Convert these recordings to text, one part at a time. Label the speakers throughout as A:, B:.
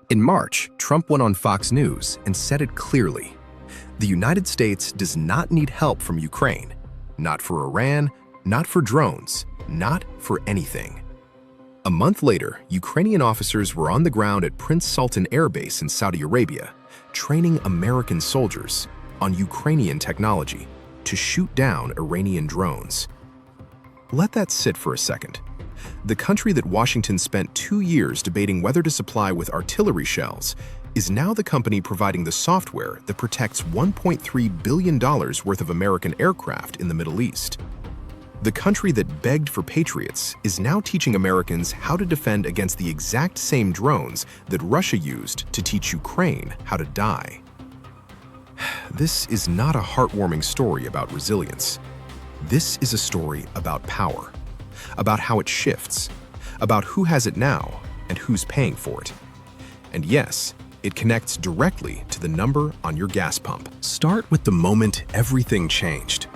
A: In March, Trump went on Fox News and said it clearly. The United States does not need help from Ukraine. Not for Iran, not for drones, not for anything. A month later, Ukrainian officers were on the ground at Prince Sultan Air Base in Saudi Arabia, training American soldiers on Ukrainian technology to shoot down Iranian drones. Let that sit for a second. The country that Washington spent 2 years debating whether to supply with artillery shells is now the company providing the software that protects $1.3 billion worth of American aircraft in the Middle East. The country that begged for patriots is now teaching Americans how to defend against the exact same drones that Russia used to teach Ukraine how to die. This is not a heartwarming story about resilience. This is a story about power, about how it shifts, about who has it now and who's paying for it. And yes, it connects directly to the number on your gas pump. Start with the moment everything changed.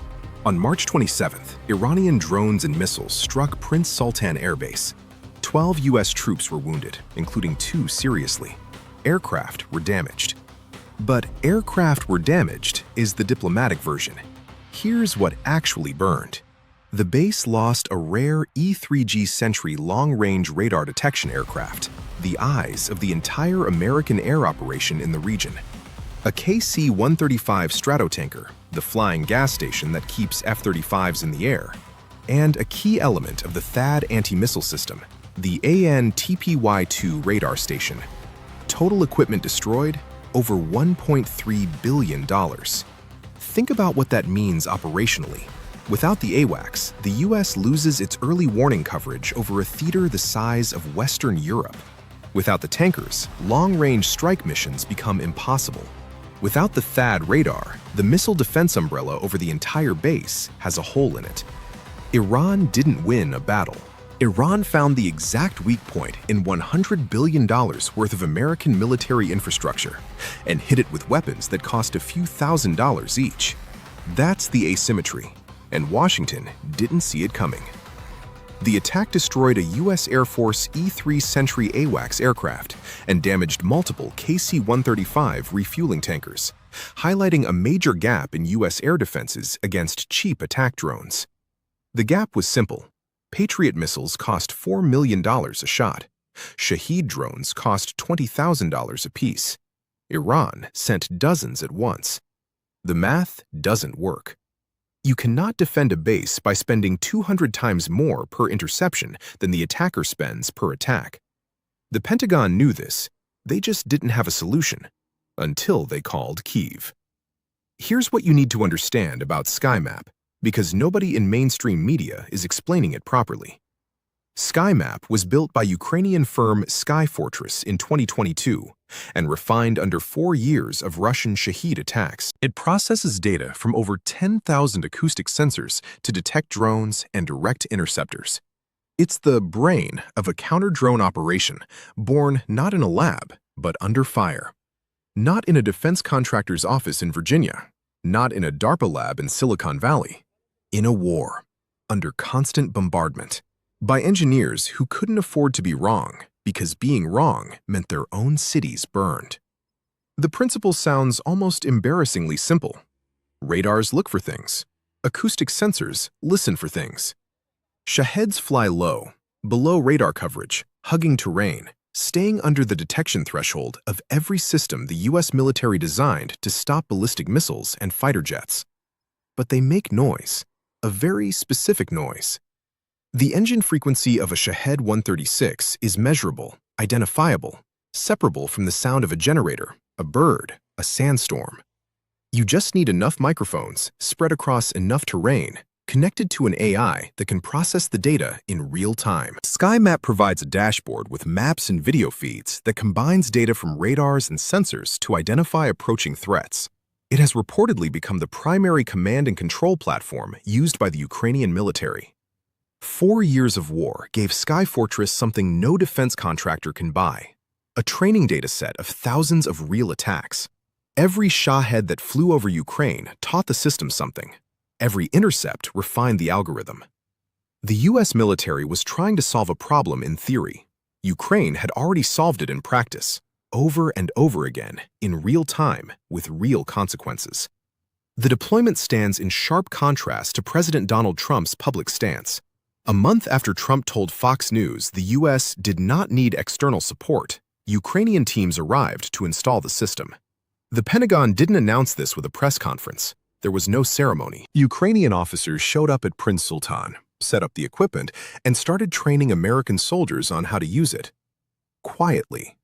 A: On March 27th, Iranian drones and missiles struck Prince Sultan Air Base. 12 U.S. troops were wounded, including 2 seriously. Aircraft were damaged. But aircraft were damaged is the diplomatic version. Here's what actually burned. The base lost a rare E-3G Sentry long-range radar detection aircraft, the eyes of the entire American air operation in the region. A KC-135 Stratotanker, the flying gas station that keeps F-35s in the air, and a key element of the THAAD anti-missile system, the AN/TPY-2 radar station. Total equipment destroyed, over $1.3 billion. Think about what that means operationally. Without the AWACS, the U.S. loses its early warning coverage over a theater the size of Western Europe. Without the tankers, long-range strike missions become impossible. Without the THAAD radar, the missile defense umbrella over the entire base has a hole in it. Iran didn't win a battle. Iran found the exact weak point in $100 billion worth of American military infrastructure and hit it with weapons that cost a few $1,000s each. That's the asymmetry, and Washington didn't see it coming. The attack destroyed a U.S. Air Force E-3 Sentry AWACS aircraft and damaged multiple KC-135 refueling tankers, highlighting a major gap in U.S. air defenses against cheap attack drones. The gap was simple. Patriot missiles cost $4 million a shot. Shahed drones cost $20,000 apiece. Iran sent dozens at once. The math doesn't work. You cannot defend a base by spending 200 times more per interception than the attacker spends per attack. The Pentagon knew this. They just didn't have a solution until they called Kyiv. Here's what you need to understand about SkyMap, because nobody in mainstream media is explaining it properly. SkyMap was built by Ukrainian firm Skyfortress in 2022 and refined under 4 years of Russian Shahed attacks. It processes data from over 10,000 acoustic sensors to detect drones and direct interceptors. It's the brain of a counter-drone operation born not in a lab, but under fire. Not in a defense contractor's office in Virginia, not in a DARPA lab in Silicon Valley. In a war, under constant bombardment, by engineers who couldn't afford to be wrong because being wrong meant their own cities burned. The principle sounds almost embarrassingly simple. Radars look for things. Acoustic sensors listen for things. Shaheds fly low, below radar coverage, hugging terrain, staying under the detection threshold of every system the U.S. military designed to stop ballistic missiles and fighter jets. But they make noise, a very specific noise. The engine frequency of a Shahed 136 is measurable, identifiable, separable from the sound of a generator, a bird, a sandstorm. You just need enough microphones spread across enough terrain, connected to an AI that can process the data in real time. SkyMap provides a dashboard with maps and video feeds that combines data from radars and sensors to identify approaching threats. It has reportedly become the primary command and control platform used by the Ukrainian military. 4 years of war gave Skyfortress something no defense contractor can buy: a training data set of thousands of real attacks. Every Shahed that flew over Ukraine taught the system something. Every intercept refined the algorithm. The U.S. military was trying to solve a problem in theory. Ukraine had already solved it in practice. over and over again, in real time, with real consequences. The deployment stands in sharp contrast to President Donald Trump's public stance. A month after Trump told Fox News the U.S. did not need external support, Ukrainian teams arrived to install the system. The Pentagon didn't announce this with a press conference. There was no ceremony. Ukrainian officers showed up at Prince Sultan, set up the equipment, and started training American soldiers on how to use it. Quietly.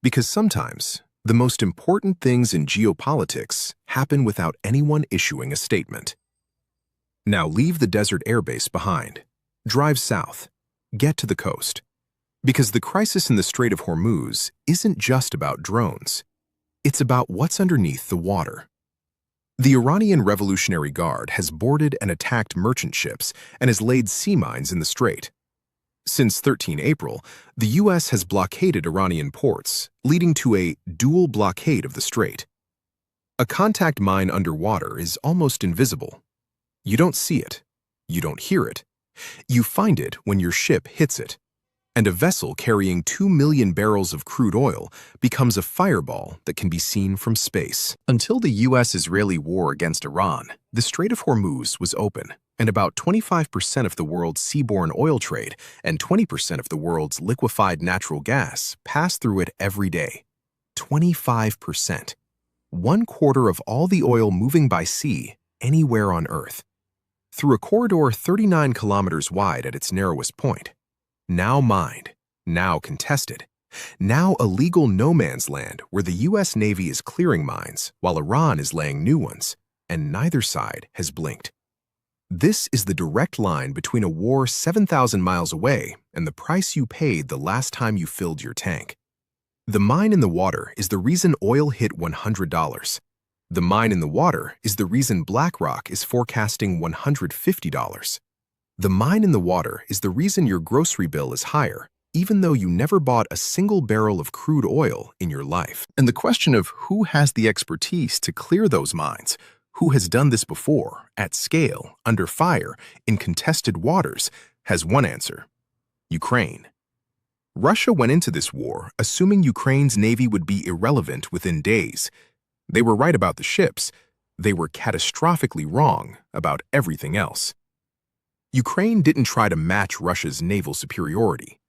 A: Because sometimes, the most important things in geopolitics happen without anyone issuing a statement. Now leave the desert airbase behind. Drive south. Get to the coast. Because the crisis in the Strait of Hormuz isn't just about drones. It's about what's underneath the water. The Iranian Revolutionary Guard has boarded and attacked merchant ships and has laid sea mines in the strait. Since 13 April, the U.S. has blockaded Iranian ports, leading to a dual blockade of the strait. A contact mine underwater is almost invisible. You don't see it. You don't hear it. You find it when your ship hits it. And a vessel carrying 2 million barrels of crude oil becomes a fireball that can be seen from space. Until the U.S.-Israeli war against Iran, the Strait of Hormuz was open, and about 25% of the world's seaborne oil trade and 20% of the world's liquefied natural gas pass through it every day. 25%. 1/4 of all the oil moving by sea anywhere on Earth. Through a corridor 39 kilometers wide at its narrowest point. Now mined, now contested, now a legal no-man's land where the U.S. Navy is clearing mines while Iran is laying new ones, and neither side has blinked. This is the direct line between a war 7,000 miles away and the price you paid the last time you filled your tank. The mine in the water is the reason oil hit $100. The mine in the water is the reason BlackRock is forecasting $150. The mine in the water is the reason your grocery bill is higher, even though you never bought a single barrel of crude oil in your life. And the question of who has the expertise to clear those mines, who has done this before, at scale, under fire, in contested waters, has one answer: Ukraine. Russia went into this war assuming Ukraine's navy would be irrelevant within days. They were right about the ships. They were catastrophically wrong about everything else. Ukraine didn't try to match Russia's naval superiority.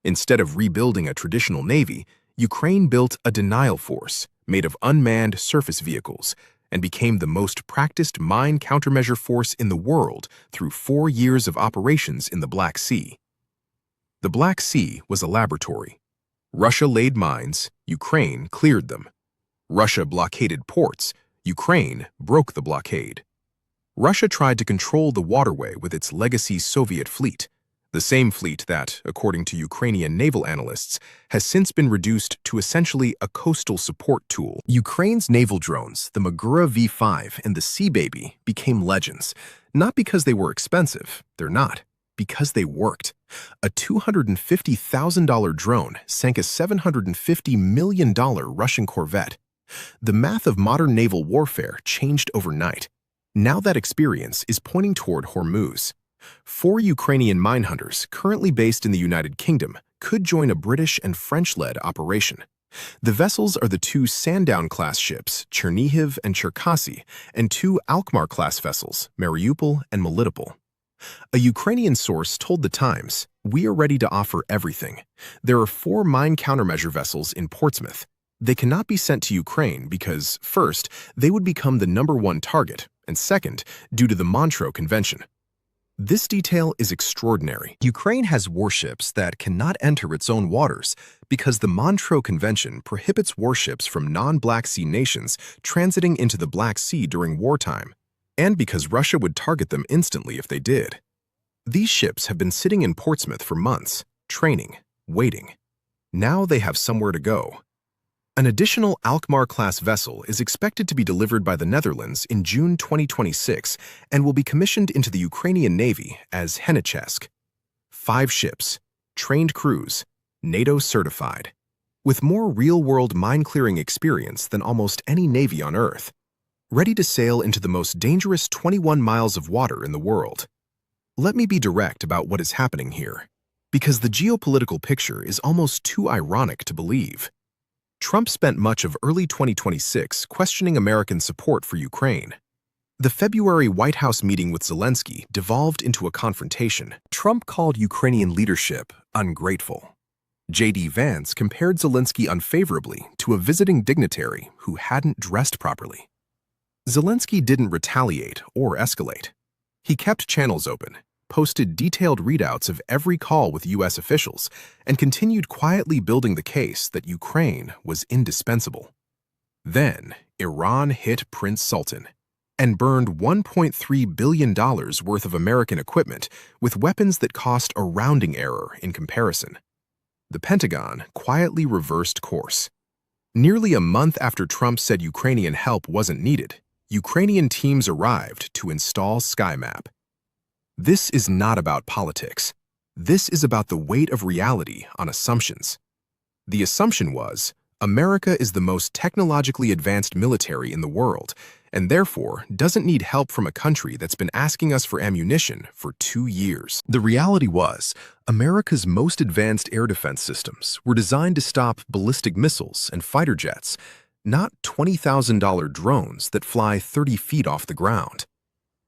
A: Instead of rebuilding a traditional navy, Ukraine built a denial force made of unmanned surface vehicles and became the most practiced mine countermeasure force in the world through 4 years of operations in the Black Sea. The Black Sea was a laboratory. Russia laid mines, Ukraine cleared them. Russia blockaded ports, Ukraine broke the blockade. Russia tried to control the waterway with its legacy Soviet fleet, the same fleet that, according to Ukrainian naval analysts, has since been reduced to essentially a coastal support tool. Ukraine's naval drones, the Magura V5 and the Sea Baby, became legends, not because they were expensive, they're not, because they worked. A $250,000 drone sank a $750 million Russian corvette. The math of modern naval warfare changed overnight. Now that experience is pointing toward Hormuz. 4 Ukrainian mine hunters, currently based in the United Kingdom, could join a British and French-led operation. The vessels are the 2 Sandown-class ships, Chernihiv and Cherkasy, and 2 Alkmaar-class vessels, Mariupol and Melitopol. A Ukrainian source told The Times, "We are ready to offer everything. There are 4 mine countermeasure vessels in Portsmouth. They cannot be sent to Ukraine because, first, they would become the #1 target, and second, due to the Montreux Convention." This detail is extraordinary. Ukraine has warships that cannot enter its own waters because the Montreux Convention prohibits warships from non-Black Sea nations transiting into the Black Sea during wartime, and because Russia would target them instantly if they did. These ships have been sitting in Portsmouth for months, training, waiting. Now they have somewhere to go. An additional Alkmaar-class vessel is expected to be delivered by the Netherlands in June 2026 and will be commissioned into the Ukrainian Navy as Henichesk. 5 ships, trained crews, NATO certified, with more real-world mine-clearing experience than almost any navy on Earth, ready to sail into the most dangerous 21 miles of water in the world. Let me be direct about what is happening here, because the geopolitical picture is almost too ironic to believe. Trump spent much of early 2026 questioning American support for Ukraine. The February White House meeting with Zelensky devolved into a confrontation. Trump called Ukrainian leadership ungrateful. J.D. Vance compared Zelensky unfavorably to a visiting dignitary who hadn't dressed properly. Zelensky didn't retaliate or escalate. He kept channels open, posted detailed readouts of every call with U.S. officials, and continued quietly building the case that Ukraine was indispensable. Then, Iran hit Prince Sultan and burned $1.3 billion worth of American equipment with weapons that cost a rounding error in comparison. The Pentagon quietly reversed course. Nearly a month after Trump said Ukrainian help wasn't needed, Ukrainian teams arrived to install SkyMap. This is not about politics. This is about the weight of reality on assumptions. The assumption was, America is the most technologically advanced military in the world, and therefore doesn't need help from a country that's been asking us for ammunition for 2 years. The reality was, America's most advanced air defense systems were designed to stop ballistic missiles and fighter jets, not $20,000 drones that fly 30 feet off the ground.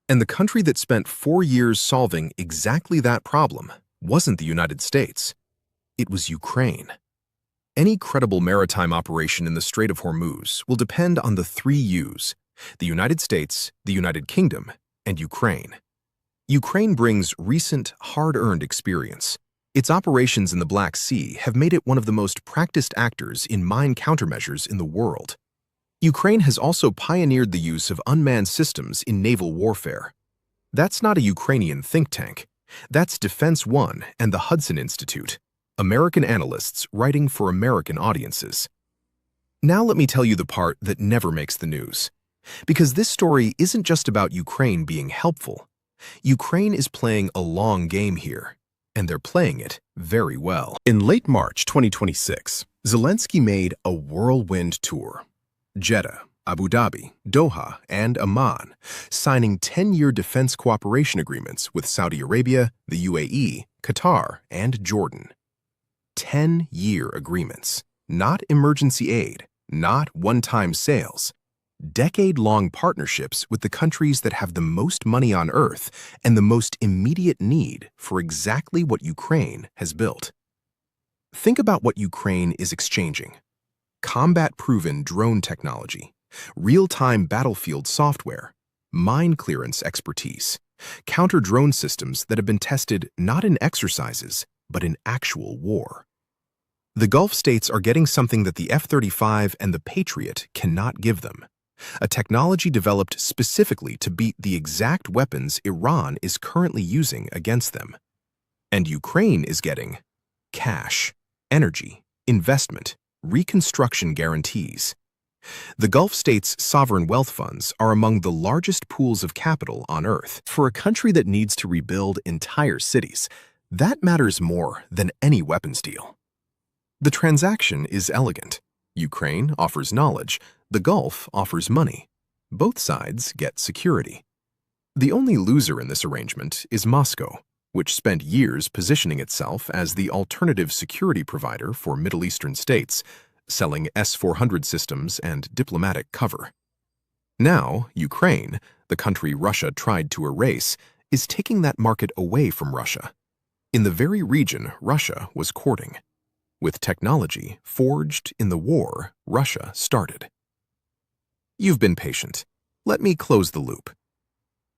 A: And the country that spent 4 years solving exactly that problem wasn't the United States. It was Ukraine. Any credible maritime operation in the Strait of Hormuz will depend on the 3 U's: the United States, the United Kingdom, and Ukraine. Ukraine brings recent, hard-earned experience. Its operations in the Black Sea have made it one of the most practiced actors in mine countermeasures in the world. Ukraine has also pioneered the use of unmanned systems in naval warfare. That's not a Ukrainian think tank. That's Defense One and the Hudson Institute, American analysts writing for American audiences. Now let me tell you the part that never makes the news. Because this story isn't just about Ukraine being helpful. Ukraine is playing a long game here, and they're playing it very well. In late March 2026, Zelensky made a whirlwind tour. Jeddah, Abu Dhabi, Doha, and Amman, signing 10-year defense cooperation agreements with Saudi Arabia, the UAE, Qatar, and Jordan. 10-year agreements, not emergency aid, not one-time sales. Decade-long partnerships with the countries that have the most money on Earth and the most immediate need for exactly what Ukraine has built. Think about what Ukraine is exchanging: combat-proven drone technology, real-time battlefield software, mine clearance expertise, counter-drone systems that have been tested not in exercises, but in actual war. The Gulf states are getting something that the F-35 and the Patriot cannot give them: a technology developed specifically to beat the exact weapons Iran is currently using against them. And Ukraine is getting cash, energy, investment, reconstruction guarantees. The Gulf states' sovereign wealth funds are among the largest pools of capital on Earth. For a country that needs to rebuild entire cities, that matters more than any weapons deal. The transaction is elegant. Ukraine offers knowledge, the Gulf offers money. Both sides get security. The only loser in this arrangement is Moscow, which spent years positioning itself as the alternative security provider for Middle Eastern states, selling S-400 systems and diplomatic cover. Now, Ukraine, the country Russia tried to erase, is taking that market away from Russia, in the very region Russia was courting, with technology forged in the war Russia started. You've been patient. Let me close the loop.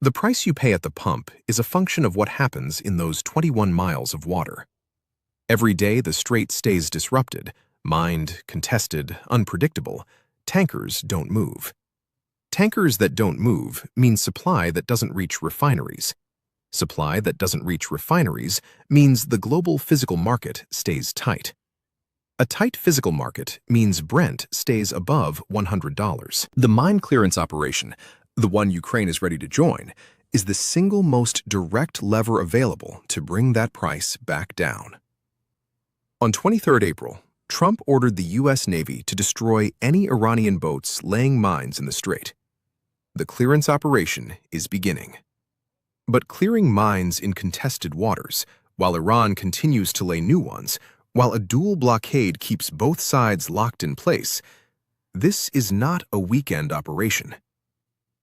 A: The price you pay at the pump is a function of what happens in those 21 miles of water. Every day the strait stays disrupted, mined, contested, unpredictable. Tankers don't move. Tankers that don't move mean supply that doesn't reach refineries. Supply that doesn't reach refineries means the global physical market stays tight. A tight physical market means Brent stays above $100. The mine clearance operation, the one Ukraine is ready to join, is the single most direct lever available to bring that price back down. On 23 April, Trump ordered the U.S. Navy to destroy any Iranian boats laying mines in the strait. The clearance operation is beginning. But clearing mines in contested waters, while Iran continues to lay new ones, While a dual blockade keeps both sides locked in place, this is not a weekend operation.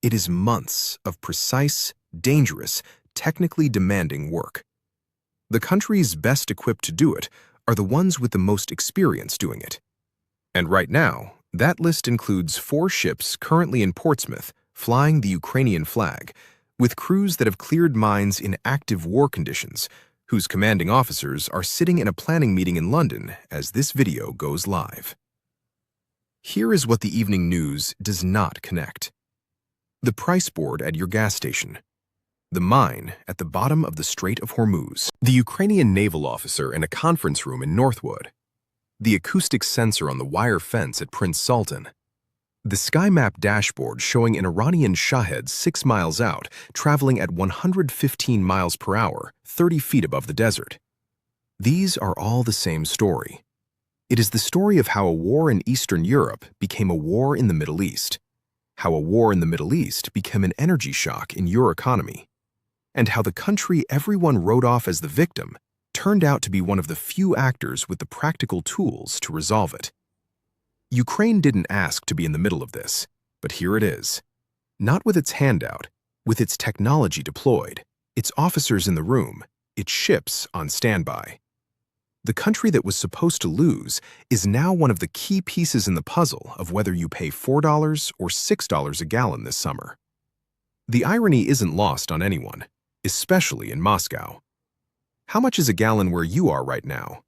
A: It is months of precise, dangerous, technically demanding work. The countries best equipped to do it are the ones with the most experience doing it. And right now, that list includes 4 ships currently in Portsmouth flying the Ukrainian flag, with crews that have cleared mines in active war conditions, whose commanding officers are sitting in a planning meeting in London as this video goes live. Here is what the evening news does not connect. The price board at your gas station. The mine at the bottom of the Strait of Hormuz. The Ukrainian naval officer in a conference room in Northwood. The acoustic sensor on the wire fence at Prince Sultan. The SkyMap dashboard showing an Iranian Shahed 6 miles out, traveling at 115 miles per hour, 30 feet above the desert. These are all the same story. It is the story of how a war in Eastern Europe became a war in the Middle East, how a war in the Middle East became an energy shock in your economy, and how the country everyone wrote off as the victim turned out to be one of the few actors with the practical tools to resolve it. Ukraine didn't ask to be in the middle of this, but here it is. Not with its handout, with its technology deployed, its officers in the room, its ships on standby. The country that was supposed to lose is now one of the key pieces in the puzzle of whether you pay $4 or $6 a gallon this summer. The irony isn't lost on anyone, especially in Moscow. How much is a gallon where you are right now?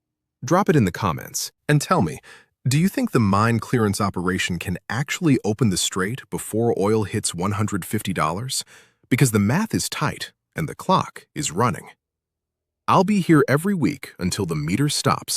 A: Drop it in the comments. And tell me, do you think the mine clearance operation can actually open the strait before oil hits $150? Because the math is tight and the clock is running. I'll be here every week until the meter stops.